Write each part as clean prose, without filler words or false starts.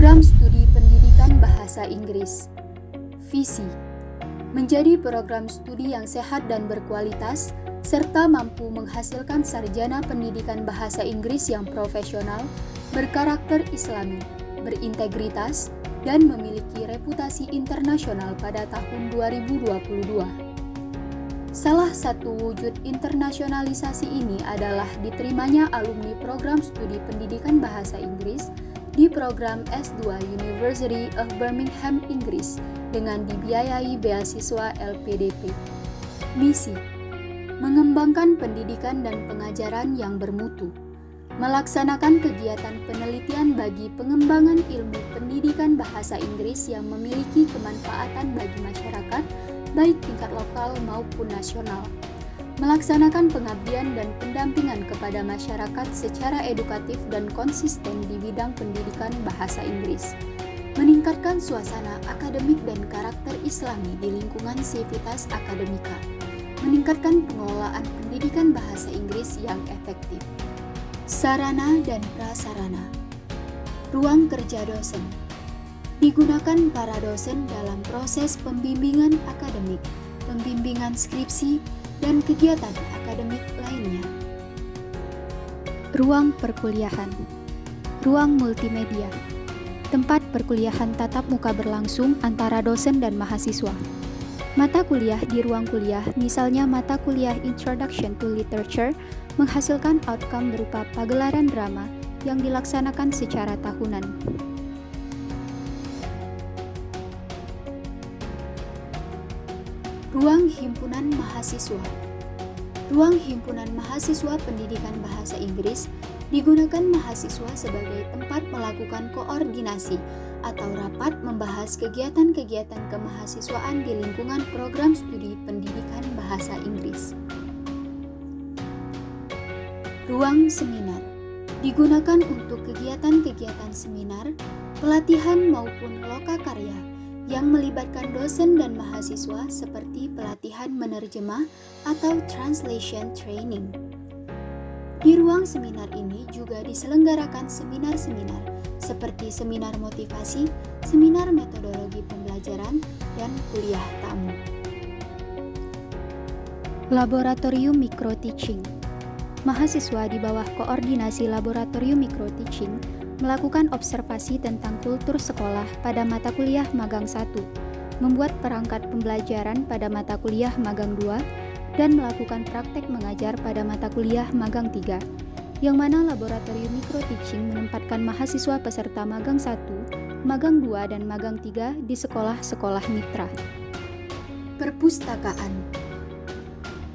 Program Studi Pendidikan Bahasa Inggris. Visi: menjadi program studi yang sehat dan berkualitas, serta mampu menghasilkan sarjana pendidikan bahasa Inggris yang profesional, berkarakter Islami, berintegritas, dan memiliki reputasi internasional pada tahun 2022. Salah satu wujud internasionalisasi ini adalah diterimanya alumni program studi pendidikan bahasa Inggris di program S2 University of Birmingham, Inggris dengan dibiayai beasiswa LPDP. Misi: mengembangkan pendidikan dan pengajaran yang bermutu, melaksanakan kegiatan penelitian bagi pengembangan ilmu pendidikan bahasa Inggris yang memiliki kemanfaatan bagi masyarakat, baik tingkat lokal maupun nasional, melaksanakan pengabdian dan pendampingan kepada masyarakat secara edukatif dan konsisten di bidang pendidikan bahasa Inggris, meningkatkan suasana akademik dan karakter Islami di lingkungan sivitas akademika, meningkatkan pengelolaan pendidikan bahasa Inggris yang efektif. Sarana dan prasarana. Ruang kerja dosen digunakan para dosen dalam proses pembimbingan akademik, pembimbingan skripsi, dan kegiatan akademik lainnya. Ruang perkuliahan. Ruang multimedia. Tempat perkuliahan tatap muka berlangsung antara dosen dan mahasiswa. Mata kuliah di ruang kuliah, misalnya mata kuliah Introduction to Literature, menghasilkan outcome berupa pagelaran drama yang dilaksanakan secara tahunan. Ruang himpunan mahasiswa. Ruang himpunan mahasiswa pendidikan bahasa Inggris digunakan mahasiswa sebagai tempat melakukan koordinasi atau rapat membahas kegiatan-kegiatan kemahasiswaan di lingkungan program studi pendidikan bahasa Inggris. Ruang seminar digunakan untuk kegiatan-kegiatan seminar, pelatihan maupun lokakarya yang melibatkan dosen dan mahasiswa seperti pelatihan menerjemah atau translation training. Di ruang seminar ini juga diselenggarakan seminar-seminar seperti seminar motivasi, seminar metodologi pembelajaran, dan kuliah tamu. Laboratorium Micro Teaching. Mahasiswa di bawah koordinasi Laboratorium Micro Teaching melakukan observasi tentang kultur sekolah pada mata kuliah magang 1, membuat perangkat pembelajaran pada mata kuliah magang 2, dan melakukan praktek mengajar pada mata kuliah magang 3, yang mana Laboratorium Micro Teaching menempatkan mahasiswa peserta magang 1, magang 2, dan magang 3 di sekolah-sekolah mitra. Perpustakaan.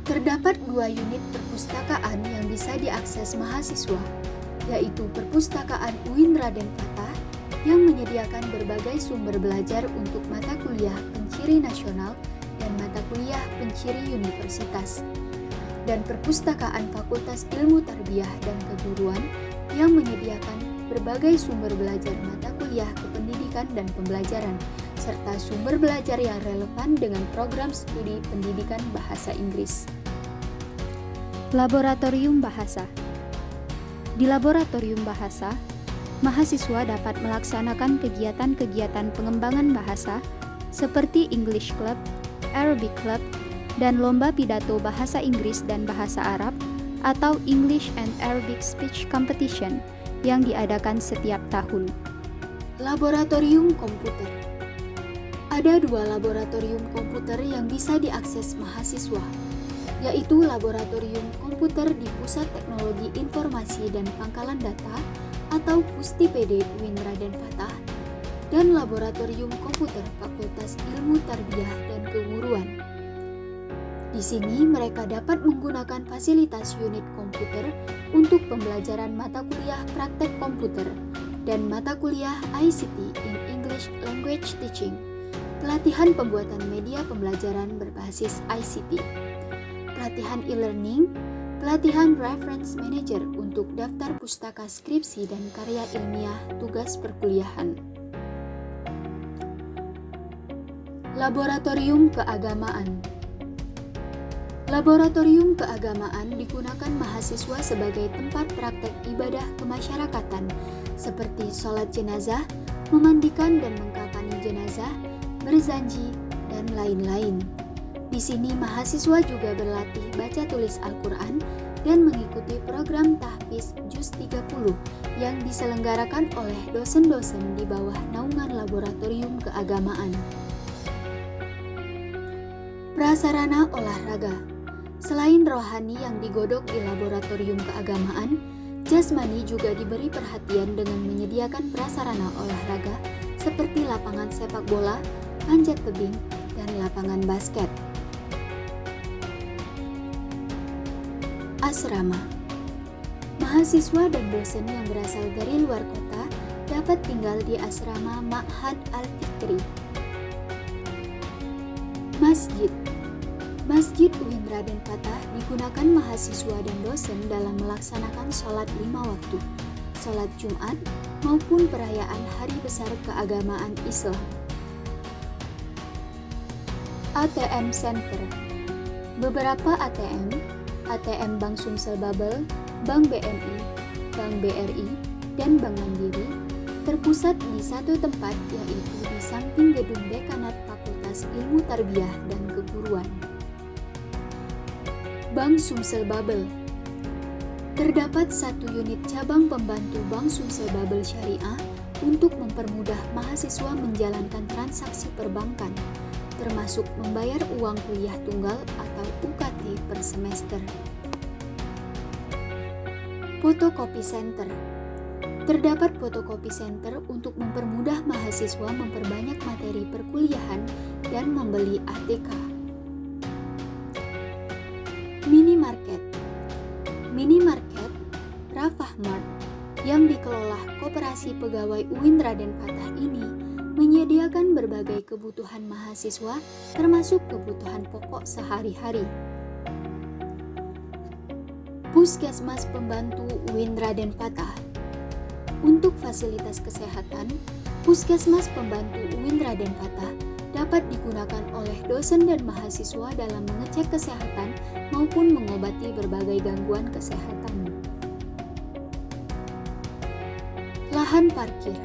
Terdapat 2 unit perpustakaan yang bisa diakses mahasiswa, yaitu Perpustakaan UIN Raden Fatah yang menyediakan berbagai sumber belajar untuk mata kuliah penciri nasional dan mata kuliah penciri universitas, dan Perpustakaan Fakultas Ilmu Tarbiyah dan Keguruan yang menyediakan berbagai sumber belajar mata kuliah kependidikan dan pembelajaran, serta sumber belajar yang relevan dengan program studi pendidikan bahasa Inggris. Laboratorium Bahasa. Di Laboratorium Bahasa, mahasiswa dapat melaksanakan kegiatan-kegiatan pengembangan bahasa seperti English Club, Arabic Club, dan lomba pidato bahasa Inggris dan bahasa Arab atau English and Arabic Speech Competition yang diadakan setiap tahun. Laboratorium Komputer. Ada 2 laboratorium komputer yang bisa diakses mahasiswa, yaitu Laboratorium Komputer di Pusat Teknologi Informasi dan Pangkalan Data atau PUSTIPD UIN Raden Fatah, dan Laboratorium Komputer Fakultas Ilmu Tarbiyah dan Keguruan. Di sini mereka dapat menggunakan fasilitas unit komputer untuk pembelajaran mata kuliah praktek komputer dan mata kuliah ICT in English Language Teaching, pelatihan pembuatan media pembelajaran berbasis ICT, pelatihan e-learning, pelatihan reference manager untuk daftar pustaka skripsi dan karya ilmiah tugas perkuliahan. Laboratorium Keagamaan. Laboratorium Keagamaan digunakan mahasiswa sebagai tempat praktek ibadah kemasyarakatan seperti sholat jenazah, memandikan dan mengkafani jenazah, berzanji, dan lain-lain. Di sini mahasiswa juga berlatih baca tulis Al-Quran dan mengikuti program tahfiz Juz 30 yang diselenggarakan oleh dosen-dosen di bawah naungan Laboratorium Keagamaan. Prasarana olahraga. Selain rohani yang digodok di Laboratorium Keagamaan, jasmani juga diberi perhatian dengan menyediakan prasarana olahraga seperti lapangan sepak bola, panjat tebing, dan lapangan basket. Asrama. Mahasiswa dan dosen yang berasal dari luar kota dapat tinggal di asrama Ma'had Al-Fikri. Masjid. Masjid UIN Raden Patah digunakan mahasiswa dan dosen dalam melaksanakan sholat 5 waktu, sholat Jumat maupun perayaan Hari Besar Keagamaan Islam. ATM Center. Beberapa ATM Bank Sumsel Babel, Bank BNI, Bank BRI, dan Bank Mandiri terpusat di satu tempat, yaitu di samping gedung Dekanat Fakultas Ilmu Tarbiyah dan Keguruan. Bank Sumsel Babel. Terdapat satu unit cabang pembantu Bank Sumsel Babel Syariah untuk mempermudah mahasiswa menjalankan transaksi perbankan, termasuk membayar uang kuliah tunggal atau UKT per semester. Fotokopi Center. Terdapat fotokopi center untuk mempermudah mahasiswa memperbanyak materi perkuliahan dan membeli ATK. Minimarket. Minimarket Rafah Mart yang dikelola Koperasi Pegawai UIN Raden Patah ini menyediakan berbagai kebutuhan mahasiswa termasuk kebutuhan pokok sehari-hari. Puskesmas Pembantu UIN Raden Patah. Untuk fasilitas kesehatan, Puskesmas Pembantu UIN Raden Patah dapat digunakan oleh dosen dan mahasiswa dalam mengecek kesehatan maupun mengobati berbagai gangguan kesehatan. Lahan parkir.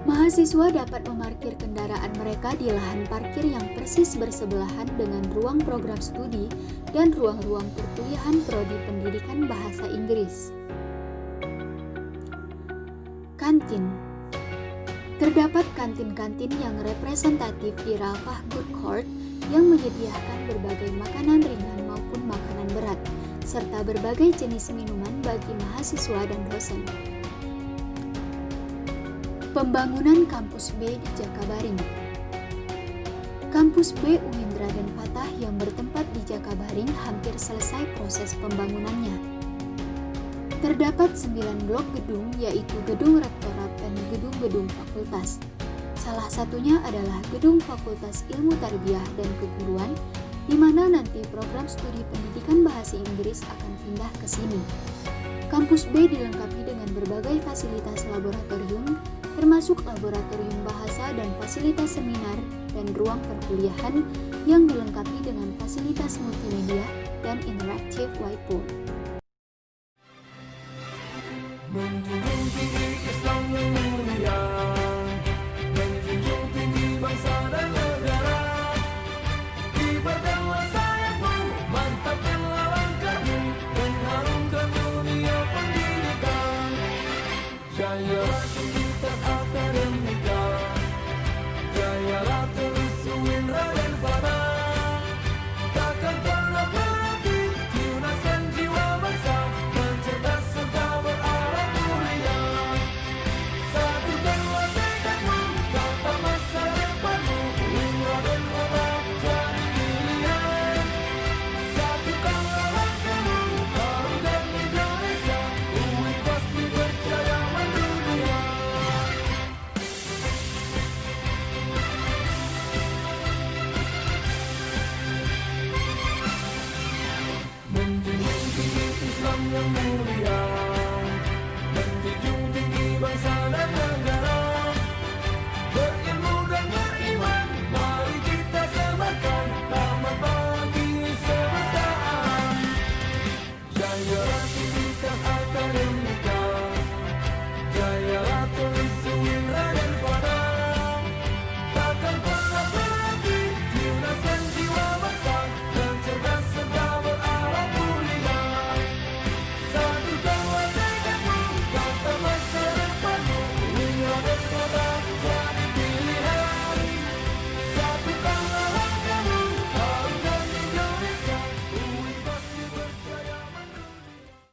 Mahasiswa dapat memarkir kendaraan mereka di lahan parkir yang persis bersebelahan dengan ruang program studi dan ruang-ruang perkuliahan Prodi Pendidikan Bahasa Inggris. Kantin. Terdapat kantin-kantin yang representatif di Rafah Good Court yang menyediakan berbagai makanan ringan maupun makanan berat, serta berbagai jenis minuman bagi mahasiswa dan dosen. Pembangunan Kampus B di Jakabaring. Kampus B UIN Raden Patah yang bertempat di Jakabaring hampir selesai proses pembangunannya. Terdapat 9 blok gedung, yaitu gedung rektorat dan gedung-gedung fakultas. Salah satunya adalah gedung Fakultas Ilmu Tarbiyah dan Keguruan, di mana nanti program studi pendidikan bahasa Inggris akan pindah ke sini. Kampus B dilengkapi dengan berbagai fasilitas laboratorium, termasuk laboratorium bahasa dan fasilitas seminar dan ruang perkuliahan yang dilengkapi dengan fasilitas multimedia dan interactive whiteboard.